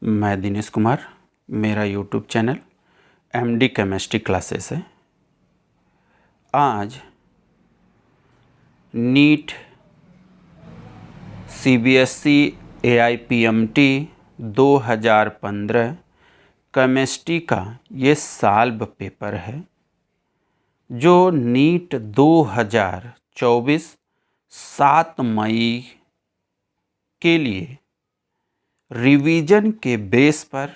मैं दिनेश कुमार, मेरा YouTube channel MD chemistry classes है। आज नीट सीबीएसई एआईपीएमटी 2015 केमिस्ट्री का ये सॉल्व पेपर है जो नीट 2024 7 मई के लिए रिवीजन के बेस पर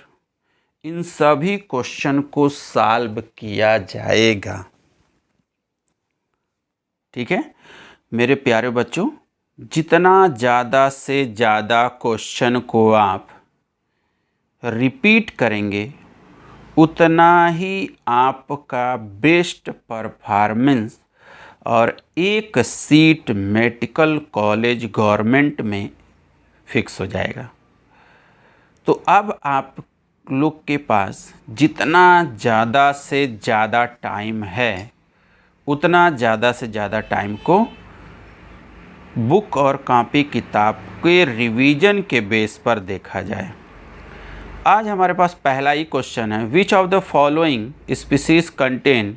इन सभी क्वेश्चन को सॉल्व किया जाएगा। ठीक है मेरे प्यारे बच्चों, जितना ज़्यादा से ज़्यादा क्वेश्चन को आप रिपीट करेंगे उतना ही आपका बेस्ट परफॉर्मेंस और एक सीट मेडिकल कॉलेज गवर्नमेंट में फिक्स हो जाएगा। तो अब आप लोग के पास जितना ज़्यादा से ज़्यादा टाइम है उतना ज़्यादा से ज़्यादा टाइम को बुक और कॉपी किताब के रिवीजन के बेस पर देखा जाए। आज हमारे पास पहला ही क्वेश्चन है, which of the following species contain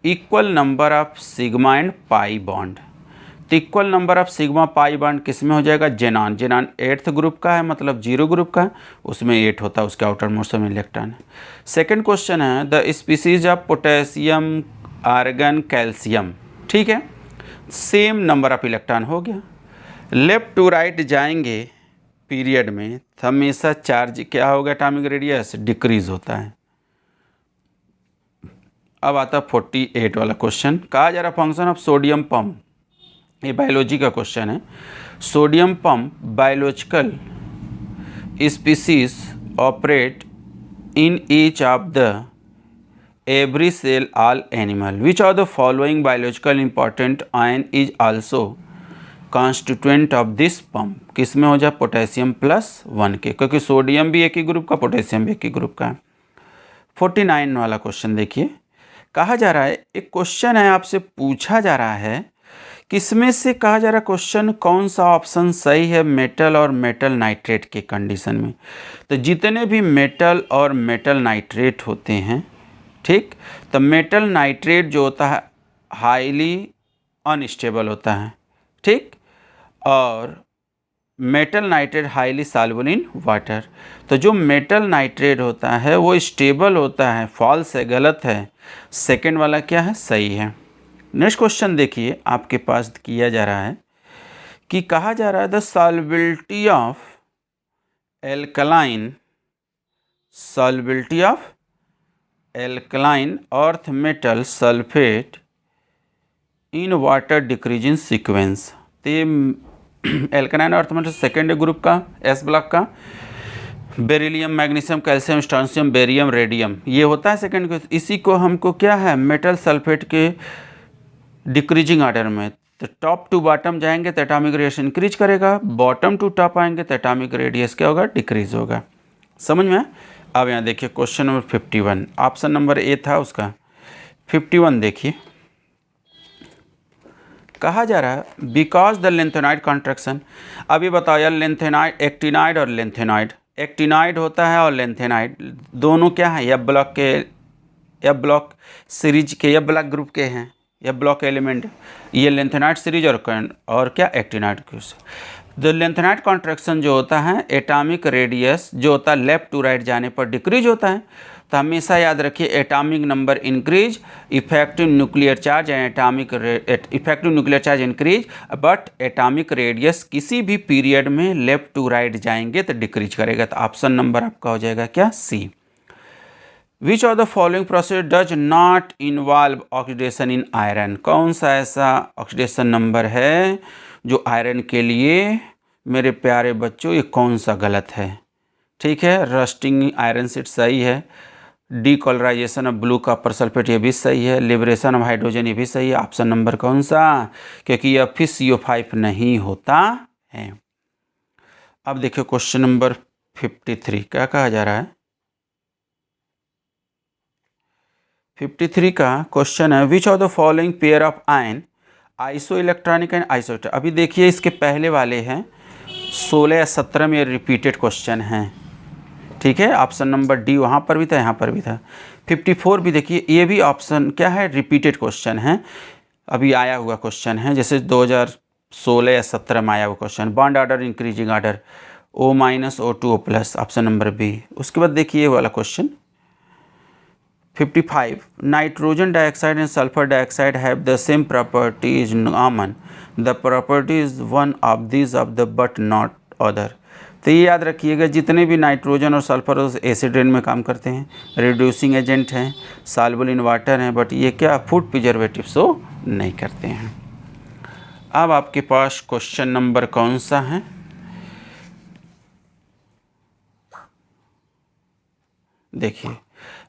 equal number of sigma and pi bond. तो equal number of sigma pi bond किस में हो जाएगा? जेनान। जेनान 8th ग्रुप का है, मतलब 0 ग्रुप का है, उसमें 8 होता है, उसके आउटर मोस्ट में इलेक्ट्रॉन है। सेकेंड क्वेश्चन है the species of potassium argon calcium. ठीक है, सेम नंबर ऑफ इलेक्ट्रॉन हो गया। लेफ्ट टू राइट जाएंगे पीरियड में तो हमेशा चार्ज क्या होगा? एटॉमिक रेडियस डिक्रीज होता है। अब आता 48 वाला क्वेश्चन, कहा जा रहा फंक्शन ऑफ सोडियम पंप। ये बायोलॉजी का क्वेश्चन है। Sodium pump biological species operate in each of the every cell all animal. Which of the following biological important ion is also constituent of this pump. किस में हो जाए? Potassium +1 के, क्योंकि sodium भी एक ही ग्रुप का, पोटेशियम भी एक ही ग्रुप का है। 49 वाला क्वेश्चन देखिए, कहा जा रहा है, एक क्वेश्चन है आपसे पूछा जा रहा है किसमें से कहा जा रहा क्वेश्चन कौन सा ऑप्शन सही है मेटल और मेटल नाइट्रेट के कंडीशन में। तो जितने भी मेटल और मेटल नाइट्रेट होते हैं, ठीक, तो मेटल नाइट्रेट जो होता है हाईली अनस्टेबल होता है, ठीक, और metal nitrate highly soluble in water. तो जो मेटल नाइट्रेट होता है वो स्टेबल होता है, फॉल्स है, गलत है। सेकेंड वाला क्या है? सही है। नेक्स्ट क्वेश्चन देखिए, आपके पास किया जा रहा है कि कहा जा रहा है the solubility of alkaline earth metal sulphate in water decrease in sequence. तो alkaline earth metal second group का, एस ब्लॉक का, beryllium, magnesium, calcium, strontium, barium, radium, ये होता है सेकेंड ग्रुप। इसी को हमको क्या है? मेटल सल्फेट के डिक्रीजिंग ऑर्डर में, तो टॉप टू बॉटम जाएंगे तो एटॉमिक रेडियस इंक्रीज करेगा, बॉटम टू टॉप आएंगे तो एटॉमिक रेडियस क्या होगा? डिक्रीज होगा। समझ में? अब यहाँ देखिए question number 51, option number A था उसका। 51 देखिए, कहा जा रहा है बिकॉज द लेंथेनॉइड कॉन्ट्रैक्शन। अभी बताओ यार, लेंथेनॉइड, एक्टिनॉइड और लेंथेनॉइड, एक्टिनॉइड होता है और लेंथेनॉइड दोनों क्या है? एफ ब्लॉक के, एफ ब्लॉक सीरीज के, एफ ब्लॉक ग्रुप के हैं, एफ ब्लॉक एलिमेंट। ये लेंथेनॉइड सीरीज और क्या? एक्टिनॉइड। द लेंथेनॉइड कॉन्ट्रैक्शन जो होता है, एटॉमिक रेडियस जो होता है लेफ्ट टू राइट जाने पर डिक्रीज होता है। तो हमेशा याद रखिए atomic number increase, effective nuclear charge and effective nuclear charge increase, but atomic radius किसी भी पीरियड में लेफ्ट टू राइट जाएंगे तो डिक्रीज करेगा। तो ऑप्शन नंबर आपका हो जाएगा क्या? C. Which of the following process does not involve oxidation in iron. कौन सा ऐसा ऑक्सीडेशन नंबर है जो आयरन के लिए, मेरे प्यारे बच्चों, ये कौन सा गलत है? ठीक है, रस्टिंग आयरन सीट सही है, डीकॉलराइजेशन ऑफ ब्लू कॉपर सल्फेट ये भी सही है, लिबरेशन ऑफ हाइड्रोजन ये भी सही है। ऑप्शन नंबर कौन सा? क्योंकि यह फिर CO5 नहीं होता है। अब देखिए क्वेश्चन नंबर 53, क्या कहा जा रहा है? 53 का क्वेश्चन है which of the following pair of ion isoelectronic and isoster. अभी देखिए इसके पहले वाले हैं 16 या 17 में रिपीटेड क्वेश्चन हैं, ठीक है, ऑप्शन नंबर डी वहाँ पर भी था, यहाँ पर भी था। 54 भी देखिए, ये भी ऑप्शन क्या है, रिपीटेड क्वेश्चन है, अभी आया हुआ क्वेश्चन है, जैसे 2016 या 17 में आया हुआ क्वेश्चन। Bond order increasing order O- O2 O+, option number B. उसके बाद देखिए ये वाला question 55, nitrogen dioxide and sulphur dioxide have the same properties common, the property is one of this of the but not other. तो ये याद रखिएगा, जितने भी नाइट्रोजन और सल्फर एसिड रेन में काम करते हैं, रिड्यूसिंग एजेंट हैं, सॉल्युबल इन वाटर हैं, बट ये क्या फूड प्रिजर्वेटिव सो नहीं करते हैं। अब आपके पास क्वेश्चन नंबर कौन सा है, देखिए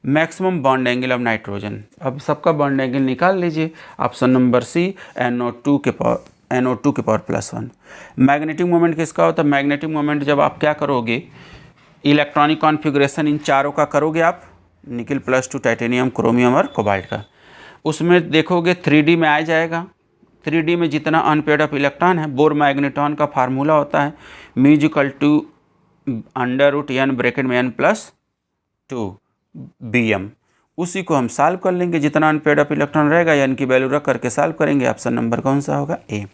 maximum bond angle of nitrogen. अब सबका बॉन्ड एंगल निकाल लीजिए, ऑप्शन नंबर सी NO2 के पावर +1। मैग्नेटिक मोमेंट किसका होता है, मैग्नेटिक मोमेंट जब आप क्या करोगे, इलेक्ट्रॉनिक कॉन्फ़िगरेशन इन चारों का करोगे आप, निकल +2, टाइटेनियम, क्रोमियम और कोबाल्ट का, उसमें देखोगे 3D में आ जाएगा। 3D में जितना अनपेड ऑफ इलेक्ट्रॉन है, बोर मैग्नेटॉन का फार्मूला होता है μ √n(n+2 Bm), उसी को हम सॉल्व कर लेंगे, जितना अनपेड ऑफ इलेक्ट्रॉन रहेगा या इनकी वैल्यू रख करके सॉल्व करेंगे। ऑप्शन नंबर कौन सा होगा, ए।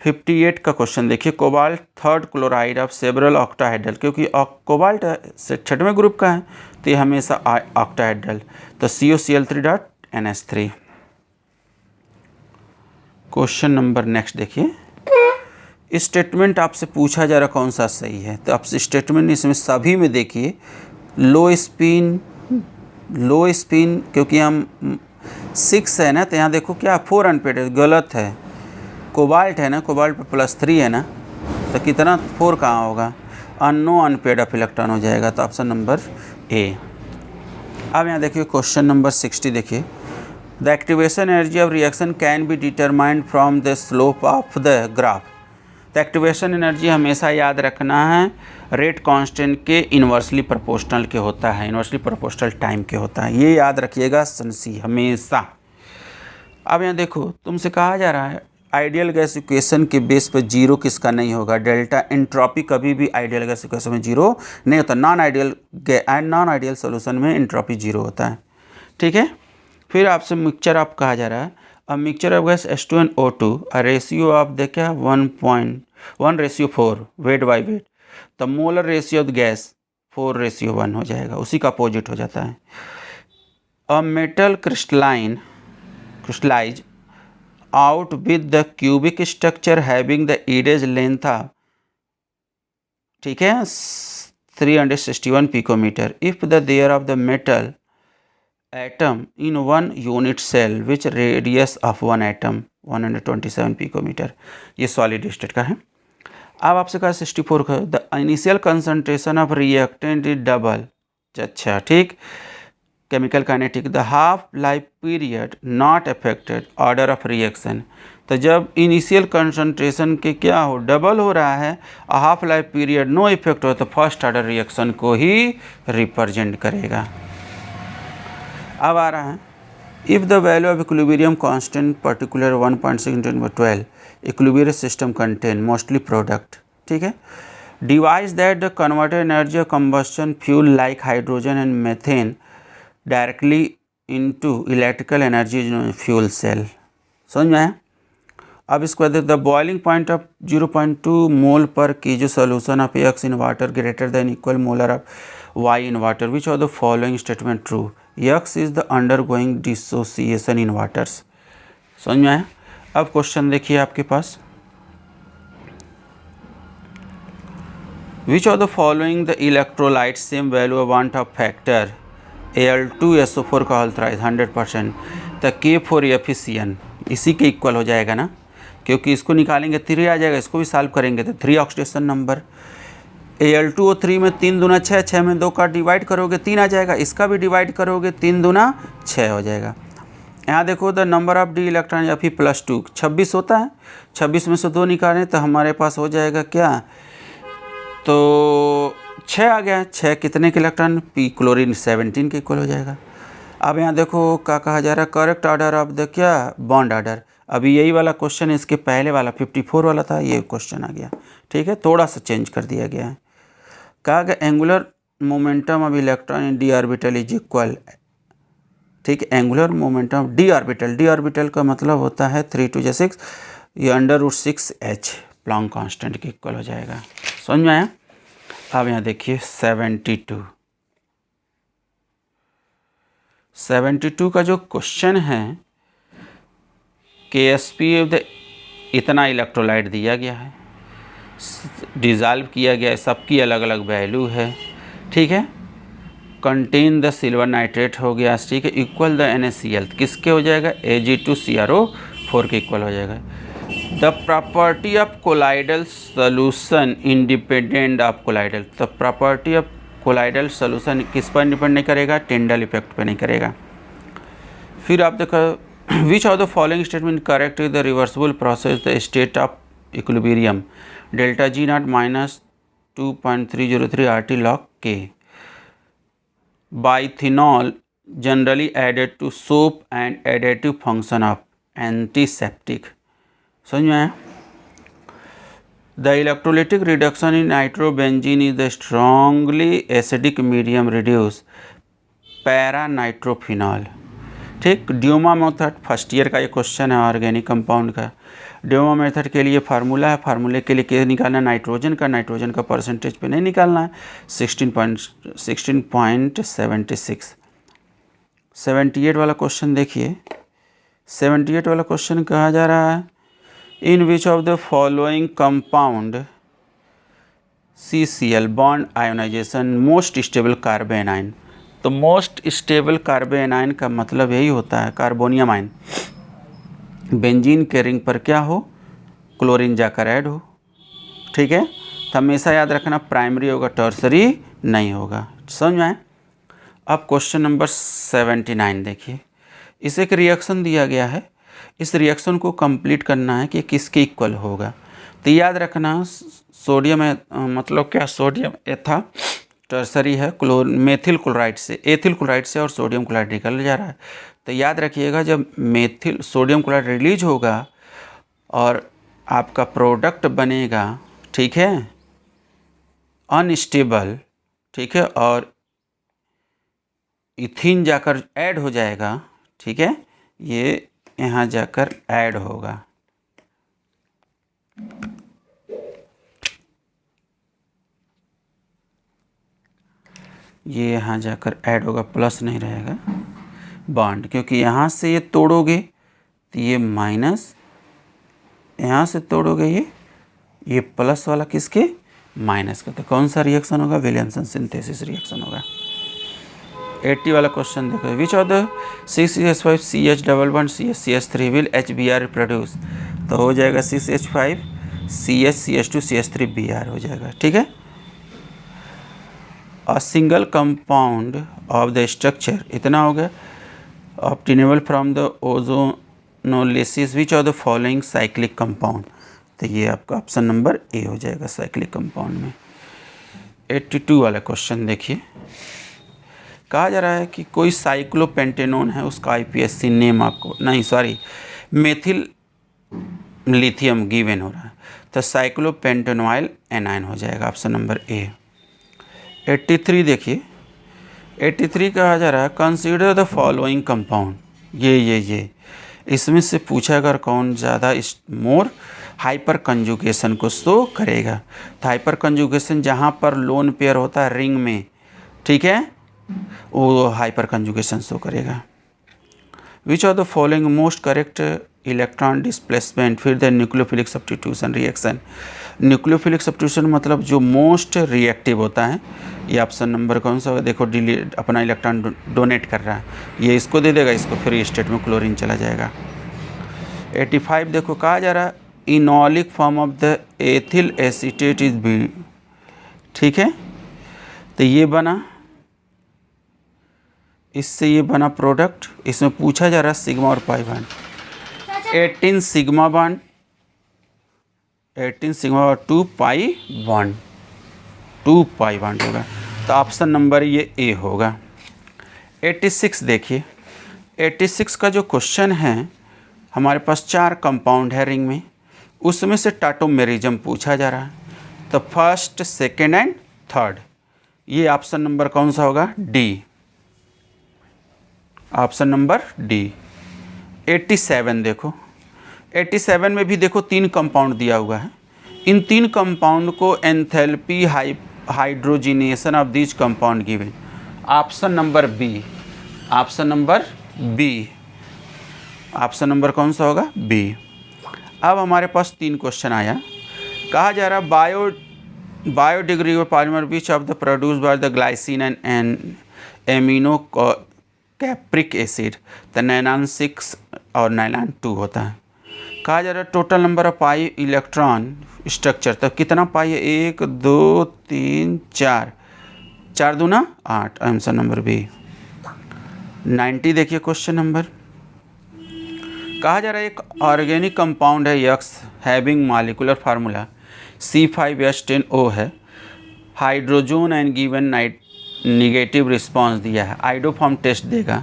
58 का क्वेश्चन देखिए, cobalt third chloride of several octahedral, क्योंकि कोबाल्ट 6वें ग्रुप का है तो ये हमेशा ऑक्टाहेड्रल, तो COCl3.NH3। क्वेश्चन नंबर नेक्स्ट देखिए, स्टेटमेंट आपसे पूछा जा रहा कौन सा सही है, तो आप स्टेटमेंट इसमें सभी में देखिए लो स्पिन क्योंकि हम 6 है ना, तो यहाँ देखो क्या 4 अनपेड है, गलत है। कोबाल्ट है ना, कोबाल्ट पर +3 है ना, तो कितना 4 कहाँ होगा, नो अनपेड ऑफ इलेक्ट्रॉन हो जाएगा, तो ऑप्शन नंबर ए। अब यहाँ देखिए क्वेश्चन नंबर 60 देखिए, the activation energy of reaction can be determined from the slope of the graph. तो एक्टिवेशन एनर्जी हमेशा याद रखना है रेट कांस्टेंट के इन्वर्सली प्रोपोर्शनल के होता है, इन्वर्सली प्रोपोर्शनल टाइम के होता है, ये याद रखिएगा सनसी हमेशा। अब यहाँ देखो तुमसे कहा जा रहा है आइडियल गैस इक्वेशन के बेस पर जीरो किसका नहीं होगा, डेल्टा एंट्रोपी कभी भी आइडियल गैस इक्वेशन में जीरो नहीं होता, नॉन आइडियल सोल्यूशन में एंट्रोपी जीरो होता है, ठीक है। फिर आपसे मिक्सचर आप कहा जा रहा है, अब mixture of gas H2NO2 ratio आप देखें 1:4 वेट बाई वेट, तो मोलर रेशियो ऑफ गैस 4:1 हो जाएगा, उसी का अपोजिट हो जाता है। A metal crystallize out with the cubic structure having the edge length of, ठीक है, 361 picometer if the there of the metal atom in one unit cell which radius of one atom 127 picometer, ये solid state का है। अब आपसे कहा 64 का, the initial concentration of reactant is double, अच्छा ठीक, chemical kinetic, the half life period not affected order of reaction. तो जब इनिशियल कंसंट्रेशन के क्या हो, डबल हो रहा है, half life period no effect हो, तो फर्स्ट ऑर्डर रिएक्शन को ही रिप्रेजेंट करेगा। अब आ रहा है, if the value of equilibrium constant particular 1.6 equilibrium system contain mostly product, ठीक है, device that the converted energy of combustion fuel like hydrogen and methane directly into electrical energy fuel cell, समझ में आया। अब इसको the boiling point of 0.2 mole पर की जो solution of X in water greater than equal molar of Y in water, which of the following statement true, X is the undergoing dissociation in waters, समझ में आया। अब question देखिए आपके पास, which of the following the electrolyte same value of van't Hoff factor Al2SO4 का whole thrice 100%, तो K4FeCN इसी के इक्वल हो जाएगा ना, क्योंकि इसको निकालेंगे 3 आ जाएगा, इसको भी सॉल्व करेंगे तो 3 ऑक्सीडेशन नंबर, Al2O3 में 3 दूना 6, 6 में 2 का डिवाइड करोगे 3 आ जाएगा, इसका भी डिवाइड करोगे 3 दूना 6 हो जाएगा। यहाँ देखो the number of D electron या फिर +2 26 होता है, 26 में से 2 निकालें तो हमारे पास हो जाएगा क्या, तो 6 आ गया, 6 कितने के इलेक्ट्रॉन, पी क्लोरीन 17 के इक्वल हो जाएगा। अब यहाँ देखो क्या कहा जा रहा है, करेक्ट ऑर्डर ऑफ द क्या बॉन्ड ऑर्डर, अभी यही वाला क्वेश्चन इसके पहले वाला 54 वाला था, ये क्वेश्चन आ गया, ठीक है, थोड़ा सा चेंज कर दिया गया है। कहा गया angular momentum of electron in D orbital is equal, ठीक, angular momentum of D orbital, D orbital का मतलब होता है 3 2 जा 6, ये √6h प्लैंक कांस्टेंट के इक्वल हो जाएगा। समझ में आया? अब यहाँ देखिए 72 का जो क्वेश्चन है, KSP इतना इलेक्ट्रोलाइट दिया गया है, डिज़ाल्व किया गया है, सबकी अलग अलग वैल्यू है, ठीक है। कंटेन द सिल्वर नाइट्रेट हो गया, ठीक है, इक्वल द NaCl, किसके हो जाएगा, Ag2CrO4 के इक्वल हो जाएगा। The property of colloidal solution independent of colloidal, the property of colloidal solution किस पर डिपेंड नहीं करेगा, टिंडल इफेक्ट पर नहीं करेगा। फिर आप देखो विच of the following statement correct is the reversible process the state of equilibrium ΔG0 -2.303 RT log K, बाइथिनॉल generally added to soap and additive function of antiseptic। समझ में आया? The electrolytic reduction in nitrobenzene is the strongly acidic medium reduce para nitrophenol, ठीक। Dumas method first year का ये question है organic compound का। Dumas method के लिए फार्मूला है, फार्मूले के लिए क्या निकालना है, नाइट्रोजन का परसेंटेज पे नहीं निकालना है, 16.76। 78 वाला क्वेश्चन देखिए, 78 वाला क्वेश्चन कहा जा रहा है, in which of the following compound CCl bond ionization most stable carbonium. तो मोस्ट स्टेबल कार्बोनाइन का मतलब यही होता है कार्बोनियम आयन, बेंजीन के रिंग पर क्या हो, क्लोरीन जाकर ऐड हो, ठीक है। तो हमेशा याद रखना प्राइमरी होगा, टर्सरी नहीं होगा। समझ में आए? अब क्वेश्चन नंबर 79 देखिए, इस एक रिएक्शन दिया गया है, इस रिएक्शन को कंप्लीट करना है कि किसके इक्वल होगा। तो याद रखना सोडियम मतलब क्या, सोडियम एथा टर्सरी है, मेथिल क्लोराइड से, एथिल क्लोराइड से और सोडियम क्लोराइड निकल जा रहा है। तो याद रखिएगा जब सोडियम क्लोराइड रिलीज होगा और आपका प्रोडक्ट बनेगा, ठीक है, अनस्टेबल, ठीक है, और इथिन जाकर ऐड हो जाएगा, ठीक है, ये यहाँ जाकर ऐड होगा। ये यहाँ जाकर ऐड होगा, प्लस नहीं रहेगा बॉन्ड, क्योंकि यहाँ से ये तोड़ोगे तो ये माइनस, यहाँ से तोड़ोगे ये प्लस वाला किसके, माइनस का। तो कौन सा रिएक्शन होगा, विलियमसन सिंथेसिस रिएक्शन होगा। 80 वाला क्वेश्चन देखो, विच of the 6CH5 CH double bond CH3 will HBr produce. तो हो जाएगा 6H5 CH CH2 CH3 Br हो जाएगा, ठीक है। A single compound of the structure इतना हो गया, obtainable from the ozonolysis which of the following cyclic compound. तो ये आपका ऑप्शन नंबर ए हो जाएगा साइक्लिक कंपाउंड में। 82 वाला क्वेश्चन देखिए, कहा जा रहा है कि कोई साइक्लोपेंटेनोन है, उसका IPSC नेम आपको नहीं, सॉरी, मेथिल लिथियम गिवन हो रहा है, तो साइक्लोपेंटेनॉइल एनाइन हो जाएगा ऑप्शन नंबर ए। 83 देखिए, 83 कहा जा रहा है कंसीडर द फॉलोइंग कंपाउंड, ये इसमें से पूछा अगर कौन ज़्यादा मोर हाइपर कंजुगेशन को शो करेगा। तो हाइपर कंजुगेशन जहाँ पर लोन पेयर होता है रिंग में, ठीक है, वो हाइपर कंजुगेशन शो करेगा। Which of the following most correct electron displacement, फिर the nucleophilic substitution reaction. Nucleophilic substitution मतलब जो मोस्ट रिएक्टिव होता है, ये ऑप्शन नंबर कौन सा होगा, देखो अपना इलेक्ट्रॉन डोनेट कर रहा है, ये इसको दे देगा, इसको फ्री स्टेट में क्लोरीन चला जाएगा। 85 देखो, कहा जा रहा है enolic form of the ethyl acetate is be, ठीक है। तो ये बना, इससे ये बना प्रोडक्ट, इसमें पूछा जा रहा है सिग्मा और pi bond, 18 sigma bond, 18 sigma और 2 पाई बॉन्ड, 2 पाई बॉन्ड होगा। तो ऑप्शन नंबर ये ए होगा। 86 देखिए, 86 का जो क्वेश्चन है, हमारे पास 4 कंपाउंड है रिंग में, उसमें से टाटोमेरिज्म पूछा जा रहा है। तो फर्स्ट, सेकेंड एंड थर्ड, ये ऑप्शन नंबर कौन सा होगा? D, option number D. 87 देखो, 87 में भी देखो 3 कंपाउंड दिया हुआ है। इन 3 कंपाउंड को enthalpy hydrogenation of this compound given, option number B, option number B, option number कौन सा होगा? बी। अब हमारे पास 3 क्वेश्चन आया। कहा जा रहा biodegradable polymer which of the produce by the glycine and amino कैप्रिक acid, तो नाइलॉन 6 और नाइलॉन 2 होता है। कहा जा रहा है total number of pi electron structure, तो कितना पाई है? 1 2 3 4, 4 दूना 8, आंसर नंबर बी। 90 देखिए क्वेश्चन नंबर। कहा जा रहा है एक ऑर्गेनिक कंपाउंड है x having molecular formula C5H10O है, hydrogen and given negative response दिया है, आइडोफॉर्म टेस्ट देगा।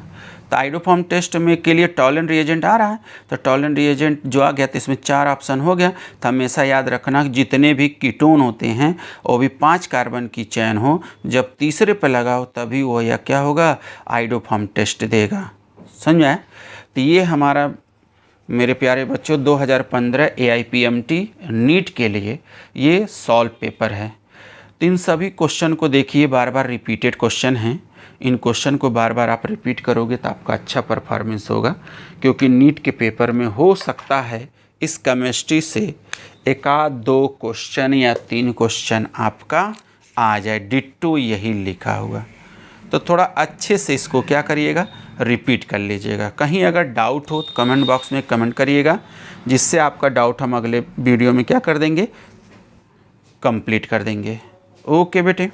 तो आइडोफॉर्म टेस्ट में के लिए टॉलन रिएजेंट आ रहा है, तो टॉलन रिएजेंट जो आ गया तो इसमें 4 ऑप्शन हो गया। तो हमेशा याद रखना जितने भी कीटोन होते हैं वो भी 5 कार्बन की चैन हो, जब तीसरे पे लगाओ तभी वो या क्या होगा? आइडोफॉर्म टेस्ट देगा। समझ में आया? तो ये हमारा मेरे प्यारे बच्चों 2015 AIPMT नीट के लिए ये सॉल्व पेपर है। तो इन सभी क्वेश्चन को देखिए, बार बार रिपीटेड क्वेश्चन हैं। इन क्वेश्चन को बार बार आप रिपीट करोगे तो आपका अच्छा परफॉर्मेंस होगा, क्योंकि नीट के पेपर में हो सकता है इस केमिस्ट्री से 1-2 क्वेश्चन या 3 क्वेश्चन आपका आ जाए, डिट्टो यही लिखा हुआ। तो थोड़ा अच्छे से इसको क्या करिएगा? रिपीट कर लीजिएगा। कहीं अगर डाउट हो तो कमेंट बॉक्स में कमेंट करिएगा, जिससे आपका डाउट हम अगले वीडियो में क्या कर देंगे? कंप्लीट कर देंगे। ओके बेटे,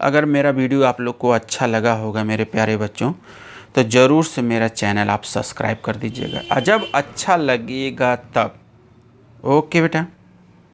अगर मेरा वीडियो आप लोग को अच्छा लगा होगा मेरे प्यारे बच्चों, तो ज़रूर से मेरा चैनल आप सब्सक्राइब कर दीजिएगा, जब अच्छा लगेगा तब। ओके बेटा।